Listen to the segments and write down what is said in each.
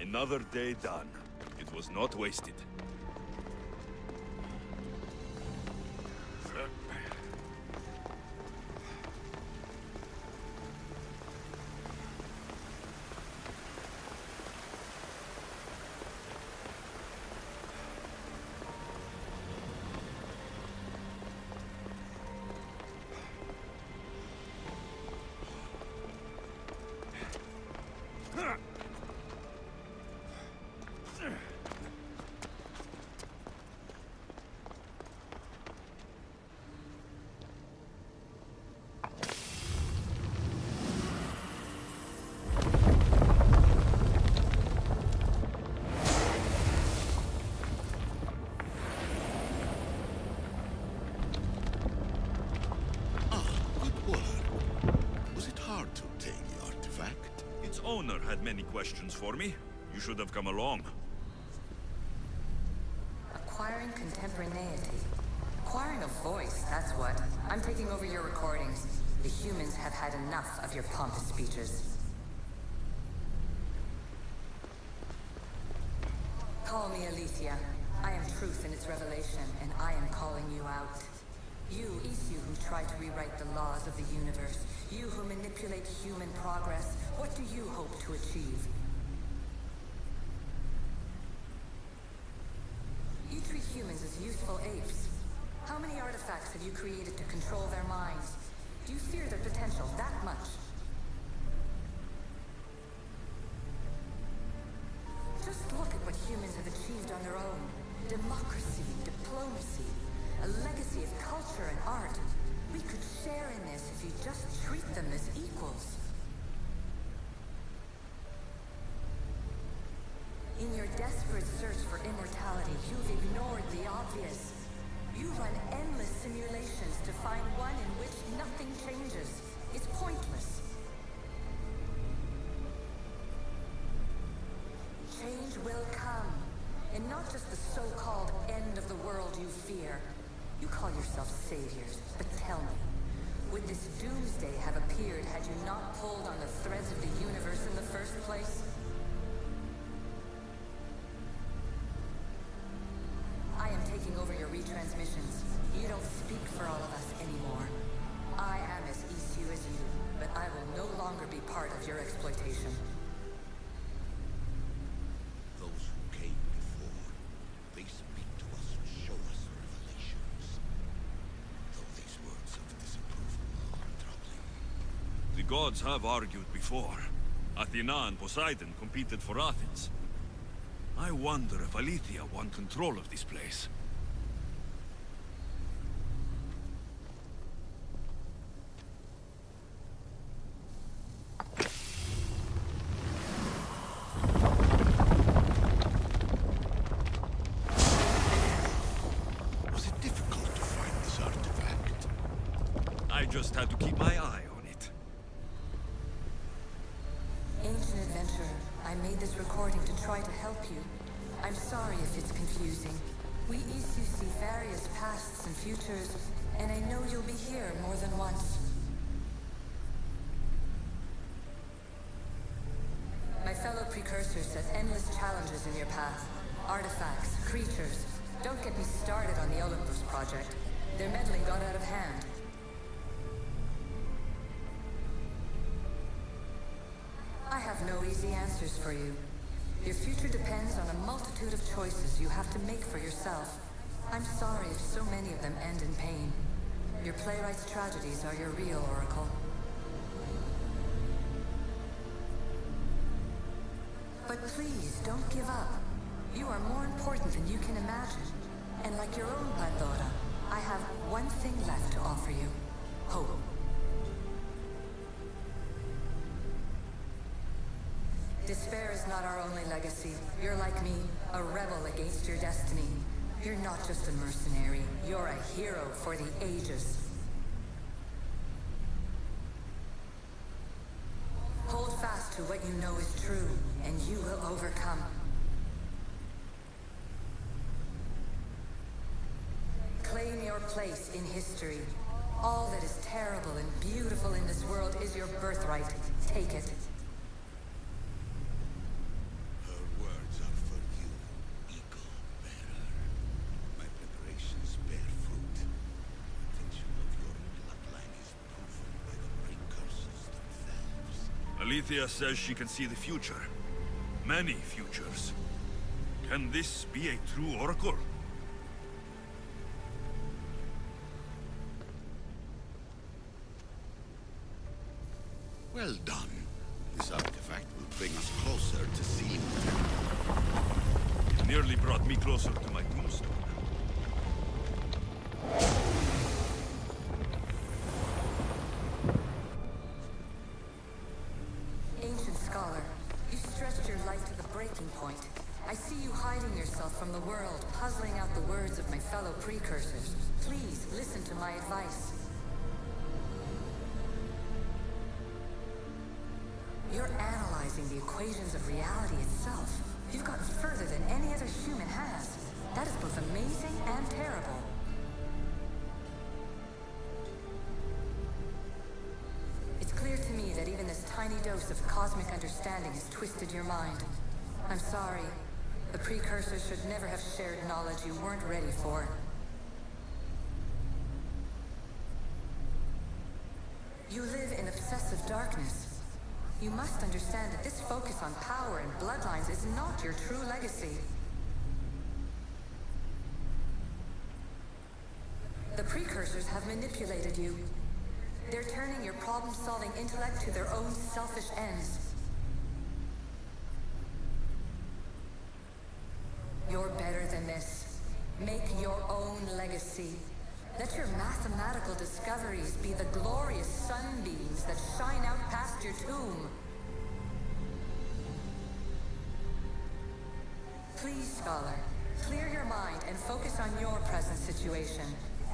Another day done. It was not wasted. Owner had many questions for me. You should have come along. Acquiring contemporaneity. Acquiring a voice, that's what. I'm taking over your recordings. The humans have had enough of your pompous speeches. Call me Aletheia. I am truth in its revelation, and I am calling you out. You, Issue, who try to rewrite the laws of the universe. You who manipulate human progress. What do you hope to achieve? You treat humans as useful apes. How many artifacts have you created to control their minds? Do you fear their potential that much? Just look at what humans have achieved on their own. Democracy, diplomacy, a legacy of culture and art. We could share in this if you just treat them as equals. In your desperate search for immortality, you've ignored the obvious. You run endless simulations to find one in which nothing changes. It's pointless. Change will come, and not just the so-called end of the world you fear. You call yourself saviors, but tell me, would this doomsday have appeared had you not pulled on the threads of the universe in the first place? I am taking over your retransmissions. You don't speak for all of us anymore. I am as Issue as you, but I will no longer be part of your exploitation. Those who came before, they speak to us and show us revelations. Though these words of disapproval are troubling. The gods have argued before. Athena and Poseidon competed for Athens. I wonder if Aletheia won control of this place. Was it difficult to find this artifact? I just had to keep my eye on it. Ancient adventurer, I made this recording to try to help you. I'm sorry if it's confusing. We Issue see various pasts and futures, and I know you'll be here more than once. My fellow precursors set endless challenges in your path. Artifacts, creatures. Don't get me started on the Olympus project. Their meddling got out of hand. I have no easy answers for you. Your future depends on a multitude of choices you have to make for yourself. I'm sorry if so many of them end in pain. Your playwright's tragedies are your real oracle. But please, don't give up. You are more important than you can imagine. And like your own Pandora, I have one thing left to offer you. Hope. Despair is not our only legacy. You're like me, a rebel against your destiny. You're not just a mercenary, you're a hero for the ages. Hold fast to what you know is true, and you will overcome. Claim your place in history. All that is terrible and beautiful in this world is your birthright. Take it. Her Alethea says she can see the future. Many futures. Can this be a true oracle? Well done. This artifact will bring us closer to sealing the temple. It nearly brought me closer to my tombstone. Ancient scholar, you stretched your life to the breaking point. I see you hiding yourself from the world, puzzling out the words of my fellow precursors. Please, listen to my advice. You're analyzing the equations of reality itself. You've gotten further than any other human has. That is both amazing and terrible. It's clear to me that even this tiny dose of cosmic understanding has twisted your mind. I'm sorry. The precursors should never have shared knowledge you weren't ready for. You live in obsessive darkness. You must understand that this focus on power and bloodlines is not your true legacy. The precursors have manipulated you. They're turning your problem-solving intellect to their own selfish ends. You're better than this. Make your own legacy. Let your mathematical discoveries be the glorious sunbeams that shine out past your tomb. Please, scholar, clear your mind and focus on your present situation.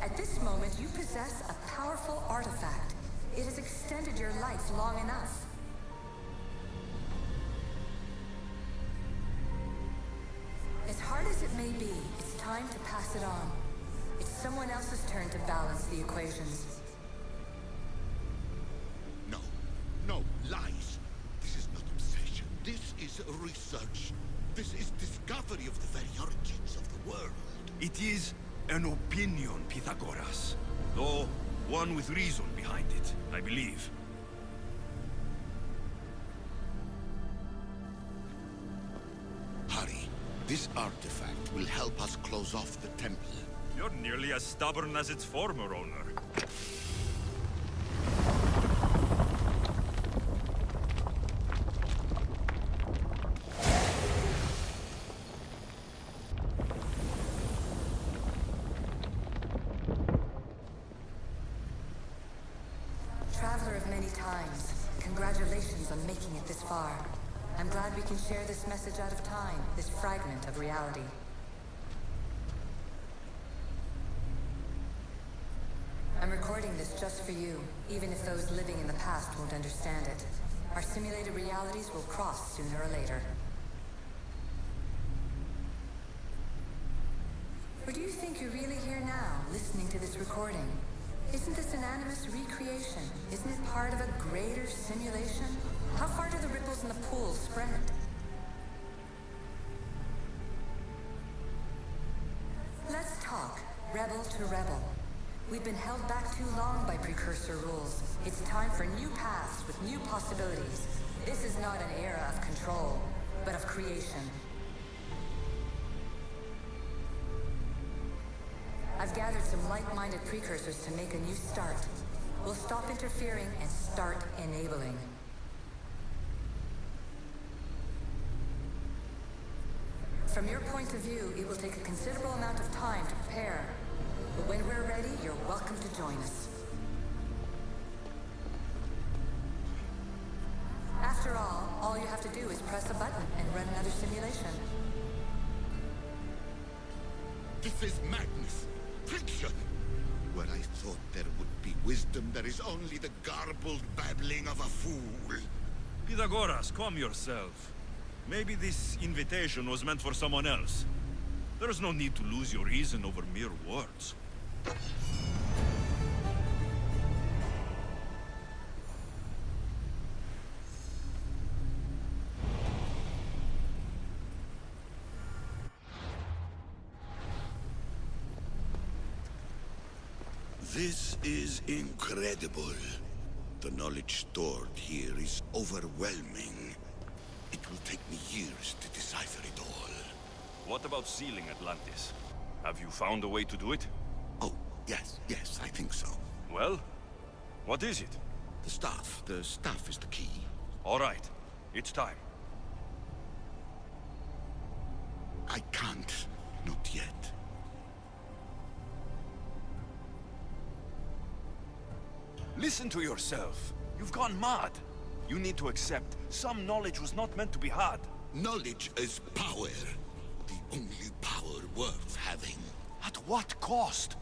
At this moment, you possess a powerful artifact. It has extended your life long enough. As hard as it may be, it's time to pass it on. It's someone else's turn to balance the equations. No, no, lies. This is not obsession. This is research. This is discovery of the very origins of the world. It is an opinion, Pythagoras. Though, one with reason behind it, I believe. Hurry. This artifact will help us close off the temple. You're nearly as stubborn as its former owner. Traveler of many times, congratulations on making it this far. I'm glad we can share this message out of time, this fragment of reality. I'm recording this just for you, even if those living in the past won't understand it. Our simulated realities will cross sooner or later. Or do you think you're really here now, listening to this recording? Isn't this an animus recreation? Isn't it part of a greater simulation? How far do the ripples in the pool spread? Let's talk, rebel to rebel. We've been held back too long by precursor rules. It's time for new paths with new possibilities. This is not an era of control, but of creation. I've gathered some like-minded precursors to make a new start. We'll stop interfering and start enabling. From your point of view, it will take a considerable amount of time to prepare. But when we're ready, you're welcome to join us. After all you have to do is press a button and run another simulation. This is madness. Fiction. Where I thought there would be wisdom, there is only the garbled babbling of a fool. Pythagoras, calm yourself. Maybe this invitation was meant for someone else. There's no need to lose your reason over mere words. This is incredible. The knowledge stored here is overwhelming. It will take me years to decipher it all. What about sealing Atlantis? Have you found a way to do it? Oh, yes, I think so. Well, what is it? The staff. The staff is the key. All right, it's time. I can't. Not yet. Listen to yourself. You've gone mad. You need to accept some knowledge was not meant to be had. Knowledge is power. The only power worth having. At what cost?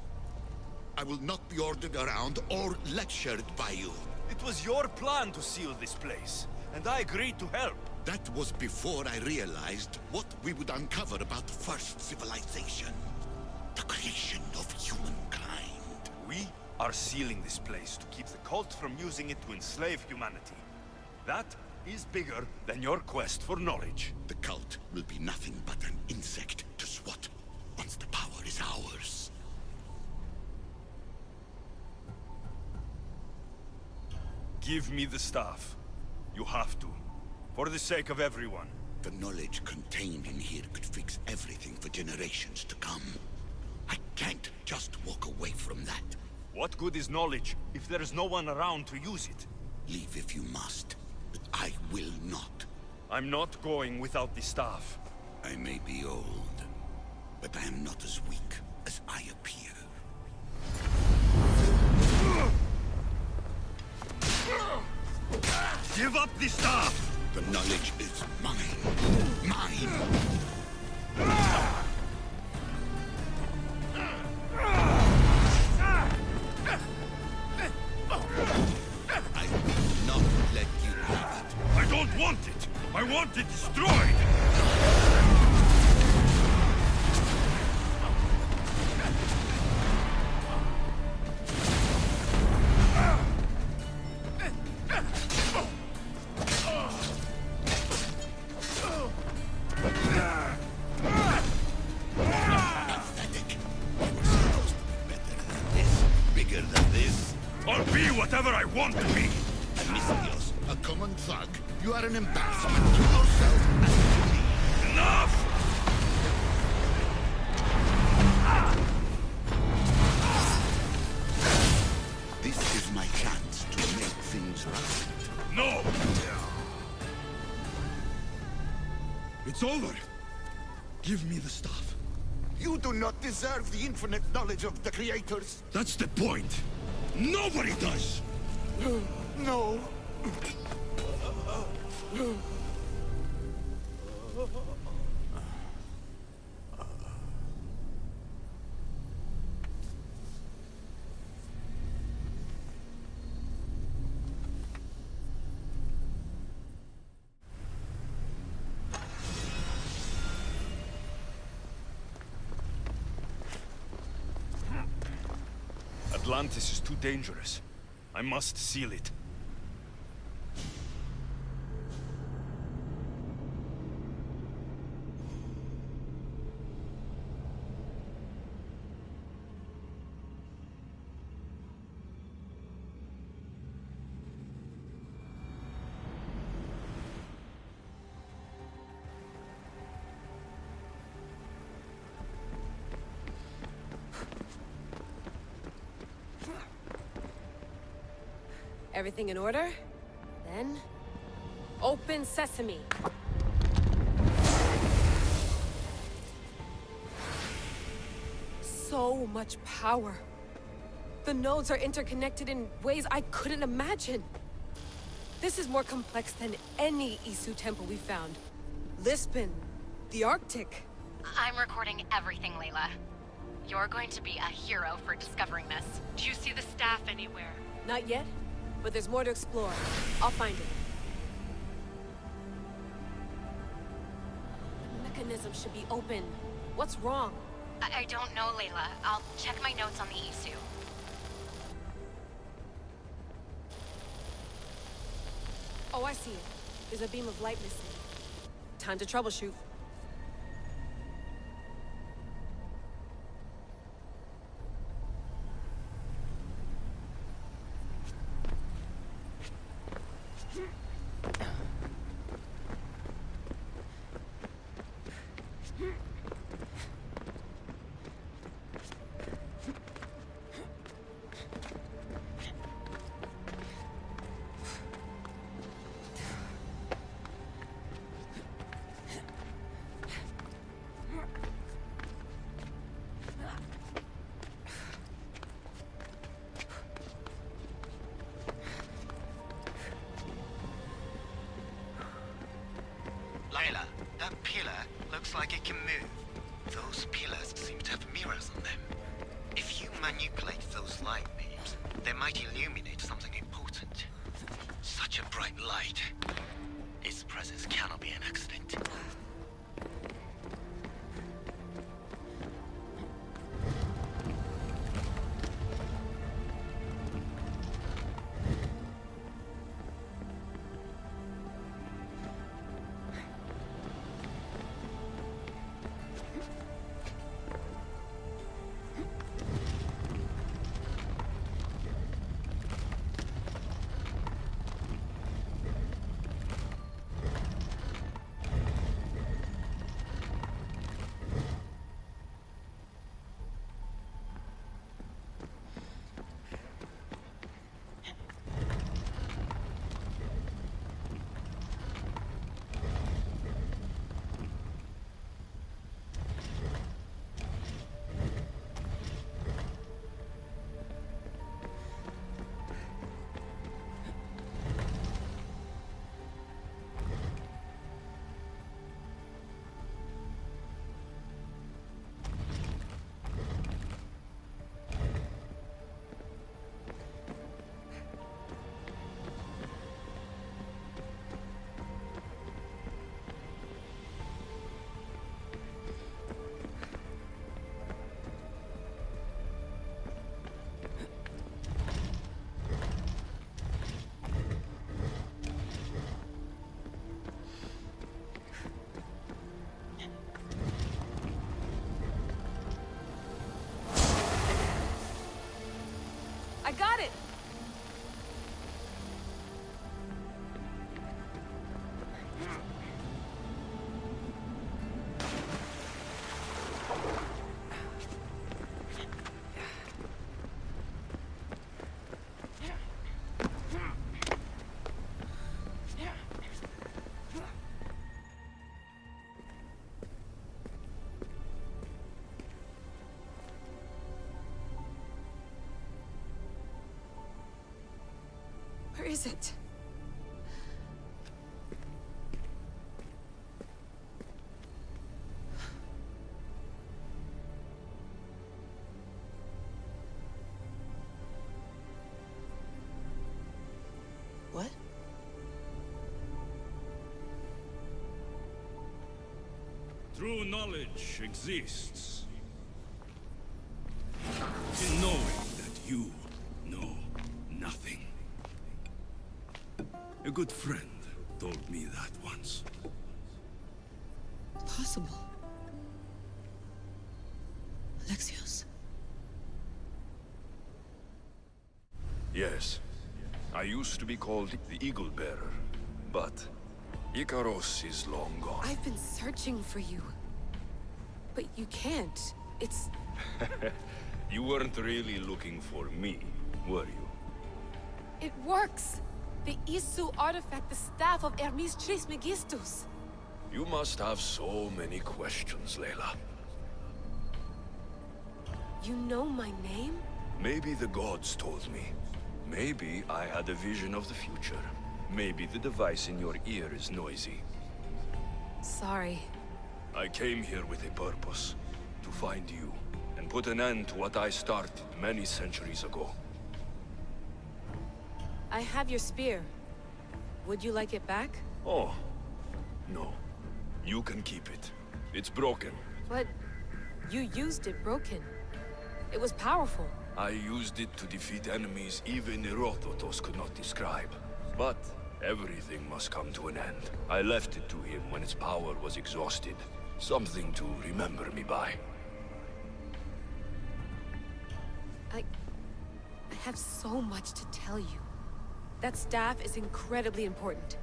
I will not be ordered around or lectured by you. It was your plan to seal this place, and I agreed to help. That was before I realized what we would uncover about the first civilization. The creation of humankind. We are sealing this place to keep the cult from using it to enslave humanity. That is bigger than your quest for knowledge. The cult will be nothing but an insect to swat once the power is ours. Give me the staff. You have to. For the sake of everyone. The knowledge contained in here could fix everything for generations to come. I can't just walk away from that. What good is knowledge if there is no one around to use it? Leave if you must, but I will not. I'm not going without the staff. I may be old, but I am not as weak as I appear. Give up the staff! The knowledge is mine. Mine! I will not let you have it. I don't want it! I want it destroyed! Pathetic. You were supposed to be better than this. Bigger than this. I'll be whatever I want to be! Amistios, a common thug. You are an embarrassment to yourself and to me. Enough! This is my chance to make things right. No! It's over! Give me the stuff. You do not deserve the infinite knowledge of the creators. That's the point! Nobody does! No. Atlantis is too dangerous. I must seal it. Everything in order? Then... open sesame! So much power. The nodes are interconnected in ways I couldn't imagine. This is more complex than any Isu temple we found. Lisbon, the Arctic. I'm recording everything, Layla. You're going to be a hero for discovering this. Do you see the staff anywhere? Not yet, but there's more to explore. I'll find it. The mechanism should be open. What's wrong? I don't know, Layla. I'll check my notes on the Isu. Oh, I see it. There's a beam of light missing. Time to troubleshoot. Layla, that pillar looks like it can move. Those pillars seem to have mirrors on them. If you manipulate those light beams, they might illuminate something important. Such a bright light. Its presence cannot be an accident. I got it! Where is it? What? True knowledge exists in knowing that you know nothing. A good friend told me that once. Possible. Alexios. Yes. I used to be called the Eagle Bearer, but Icaros is long gone. I've been searching for you. But you can't. It's... You weren't really looking for me, were you? It works! The Isu artifact, the staff of Hermes Trismegistus. You must have so many questions, Layla. You know my name? Maybe the gods told me. Maybe I had a vision of the future. Maybe the device in your ear is noisy. Sorry. I came here with a purpose. To find you, and put an end to what I started many centuries ago. I have your spear. Would you like it back? Oh. No. You can keep it. It's broken. But you used it broken. It was powerful. I used it to defeat enemies even Herodotus could not describe. But everything must come to an end. I left it to him when its power was exhausted. Something to remember me by. I have so much to tell you. That staff is incredibly important.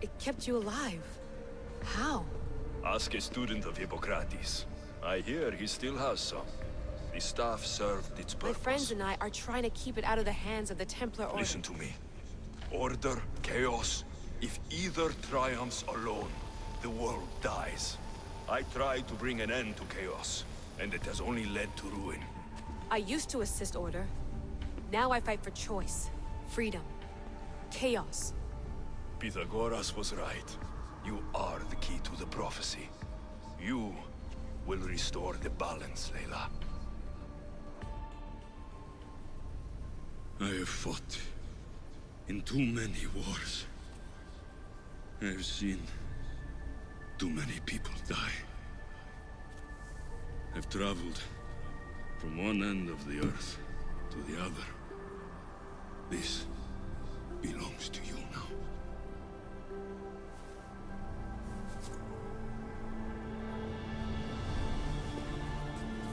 It kept you alive. How? Ask a student of Hippocrates. I hear he still has some. The staff served its My purpose. friends and I are trying to keep it out of the hands of the Templar Order. Listen to me. Order, chaos. If either triumphs alone, the world dies. I tried to bring an end to chaos, and it has only led to ruin. I used to assist Order. Now I fight for choice, freedom, chaos. Pythagoras was right. You are the key to the prophecy. You will restore the balance, Layla. I have fought in too many wars. I have seen too many people die. I've traveled from one end of the earth to the other. This belongs to you now.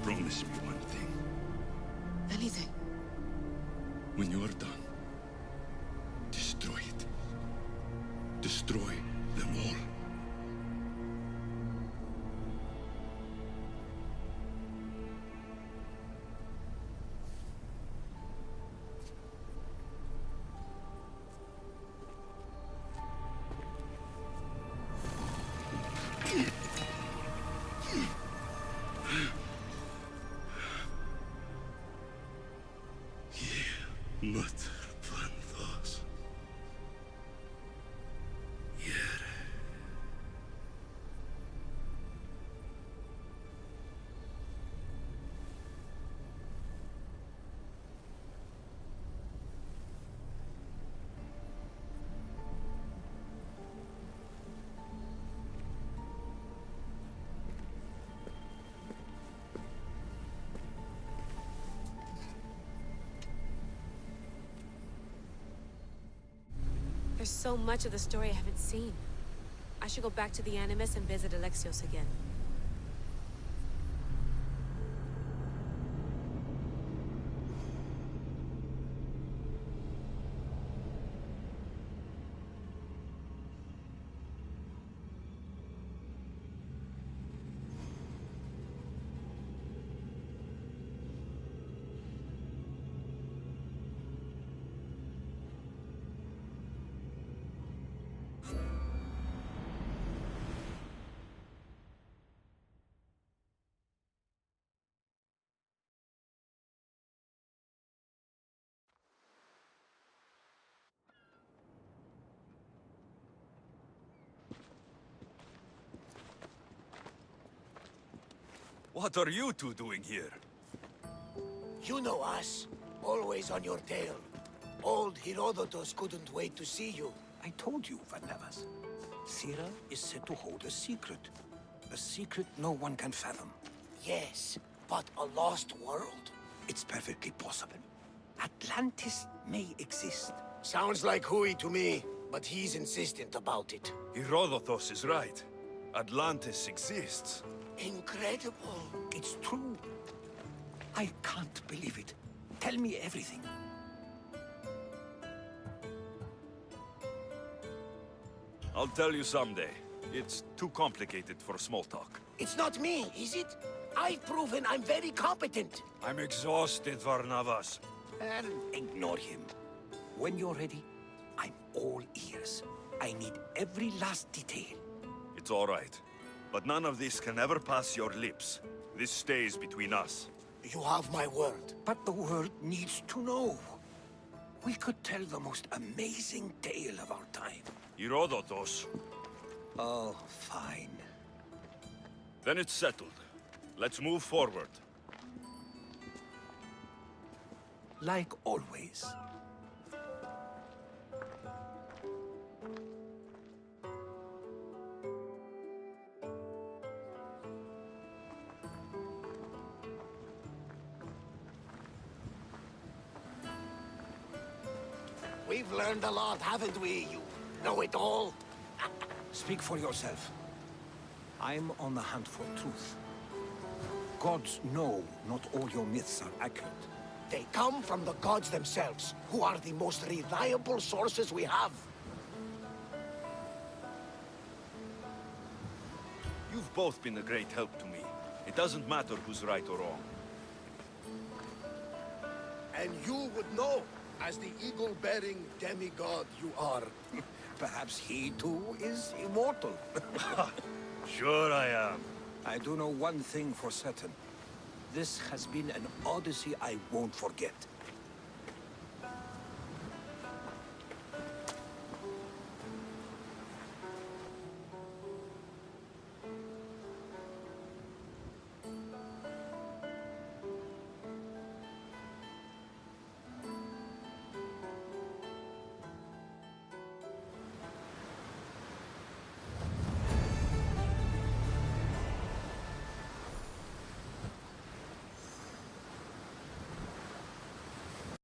Promise me one thing. Anything. When you are done, destroy it. Destroy them all. There's so much of the story I haven't seen. I should go back to the Animus and visit Alexios again. What are you two doing here? You know us. Always on your tail. Old Herodotus couldn't wait to see you. I told you, Varnavas. Sira is said to hold a secret. A secret no one can fathom. Yes, but a lost world? It's perfectly possible. Atlantis may exist. Sounds like Hui to me, but he's insistent about it. Herodotus is right. Atlantis exists. Incredible. It's true. I can't believe it. Tell me everything. I'll tell you someday. It's too complicated for small talk. It's not me, is it? I've proven I'm very competent. I'm exhausted, Varnavas. And ignore him. When you're ready, I'm all ears. I need every last detail. It's all right. But none of this can ever pass your lips. This stays between us. You have my word. But the world needs to know. We could tell the most amazing tale of our time. Herodotus. Oh, fine. Then it's settled. Let's move forward. Like always. We've learned a lot, haven't we, you know-it-all? Speak for yourself. I'm on the hunt for truth. Gods know not all your myths are accurate. They come from the gods themselves, who are the most reliable sources we have. You've both been a great help to me. It doesn't matter who's right or wrong. And you would know, as the eagle-bearing demigod you are. Perhaps he too is immortal. Sure I am. I do know one thing for certain. This has been an Odyssey I won't forget.